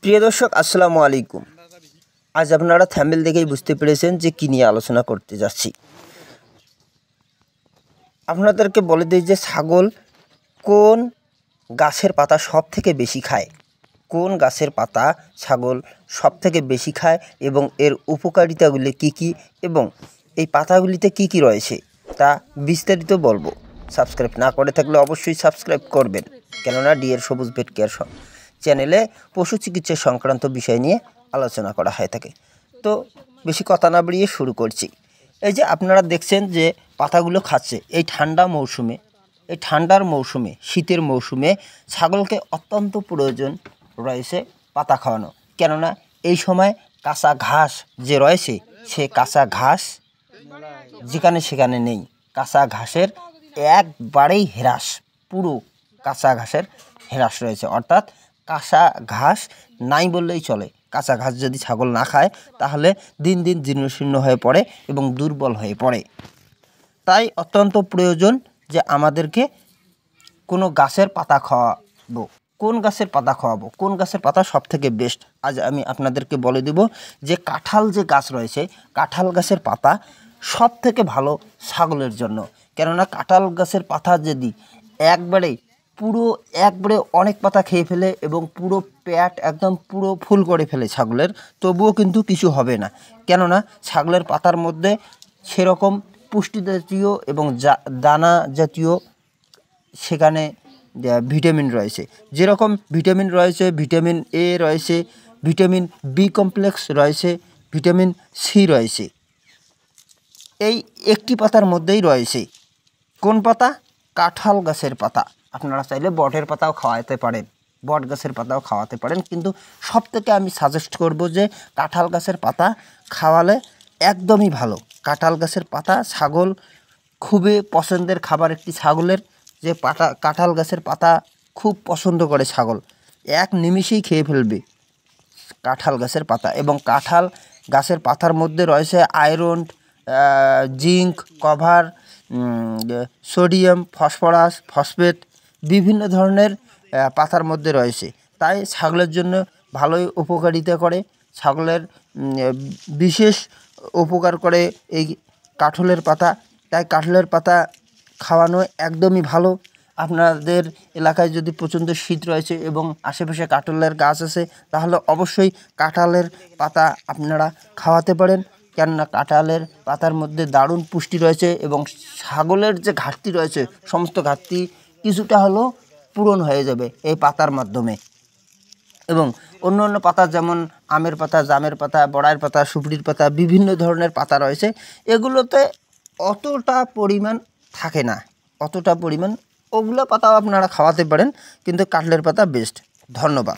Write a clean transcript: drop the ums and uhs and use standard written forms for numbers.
প্রিয় দর্শক আসসালামু আলাইকুম। আজ আপনারা থাম্বনেল দেখেই বুঝতে পেরেছেন যে কী নিয়ে আলোচনা করতে যাচ্ছি। আপনাদেরকে বলে দিই যে ছাগল কোন গাছের পাতা সব থেকে বেশি খায়, কোন গাছের পাতা ছাগল সব থেকে বেশি খায় এবং এর উপকারিতাগুলি কী কী এবং এই পাতাগুলিতে কী কী রয়েছে তা বিস্তারিত বলবো। সাবস্ক্রাইব না করে থাকলে অবশ্যই সাবস্ক্রাইব করবেন, কেননা ডিএর সবুজ ভেট কেয়ার চ্যানেলে পশু চিকিৎসা সংক্রান্ত বিষয় নিয়ে আলোচনা করা হয়ে থাকে। তো বেশি কথা না বাড়িয়ে শুরু করছি। এই যে আপনারা দেখছেন যে পাতাগুলো খাচ্ছে এই ঠান্ডার মৌসুমে শীতের মৌসুমে ছাগলকে অত্যন্ত প্রয়োজন রয়েছে পাতা খাওয়ানো, কেননা এই সময় কাঁচা ঘাস যে রয়েছে সে কাঁচা ঘাস যেখানে সেখানে নেই। কাঁচা ঘাসের একবারেই হ্রাস, পুরো কাঁচা ঘাসের হ্রাস রয়েছে, অর্থাৎ কাঁচা ঘাস নাই বললেই চলে। কাঁচা ঘাস যদি ছাগল না খায় তাহলে দিন দিন জীর্ণশীর্ণ হয়ে পড়ে এবং দুর্বল হয়ে পড়ে। তাই অত্যন্ত প্রয়োজন যে আমাদেরকে কোনো গাছের পাতা খাওয়াবো। কোন গাছের পাতা খাওয়াবো, কোন গাছের পাতা সব থেকে বেস্ট, আজ আমি আপনাদেরকে বলে দেব যে কাঁঠাল যে গাছ রয়েছে কাঁঠাল গাছের পাতা সব থেকে ভালো ছাগলের জন্য। কেননা কাঁঠাল গাছের পাতা যদি একবারে অনেক পাতা খেয়ে ফেলে এবং পুরো পেট একদম পুরো ফুল করে ফেলে ছাগলের, তবুও কিন্তু কিছু হবে না, কেননা ছাগলের পাতার মধ্যে সেরকম পুষ্টি জাতীয় এবং দানা জাতীয় সেখানে ভিটামিন রয়েছে। যেরকম ভিটামিন রয়েছে, ভিটামিন এ রয়েছে, ভিটামিন বি কমপ্লেক্স রয়েছে, ভিটামিন সি রয়েছে, এই একটি পাতার মধ্যেই রয়েছে। কোন পাতা? কাঁঠাল গাছের পাতা। আপনারা চাইলে বটের পাতাও খাওয়াতে পারেন, বট গাছের পাতাও খাওয়াতে পারেন, কিন্তু সব থেকে আমি সাজেস্ট করব যে কাঁঠাল গাছের পাতা খাওয়ালে একদমই ভালো। কাঁঠাল গাছের পাতা ছাগল খুবই পছন্দের খাবার একটি ছাগলের, যে কাঁঠাল গাছের পাতা খুব পছন্দ করে ছাগল, এক নিমিষেই খেয়ে ফেলবে কাঁঠাল গাছের পাতা। এবং কাঁঠাল গাছের পাতার মধ্যে রয়েছে iron, zinc, cover, sodium, phosphorus, phosphate বিভিন্ন ধরনের পাতার মধ্যে রয়েছে। তাই ছাগলের জন্য ভালোই উপকারিতা করে, ছাগলের বিশেষ উপকার করে এই কাঁঠালের পাতা। তাই কাঁঠালের পাতা খাওয়ানো একদমই ভালো। আপনাদের এলাকায় যদি প্রচণ্ড শীত রয়েছে এবং আশেপাশে কাঁঠালের গাছ আছে তাহলে অবশ্যই কাঁঠালের পাতা আপনারা খাওয়াতে পারেন, কেননা কাঁঠালের পাতার মধ্যে দারুণ পুষ্টি রয়েছে এবং ছাগলের যে ঘাটতি রয়েছে সমস্ত ঘাটতি কিছুটা হলেও পূরণ হয়ে যাবে এই পাতার মাধ্যমে। এবং অন্য অন্য পাতা যেমন আমের পাতা, জামের পাতা, বড়াইয়ের পাতা, সুপড়ির পাতা বিভিন্ন ধরনের পাতা রয়েছে, এগুলোতে অতটা পরিমাণ থাকে না, ওগুলো পাতাও আপনারা খাওয়াতে পারেন, কিন্তু কাঁঠালের পাতা বেস্ট। ধন্যবাদ।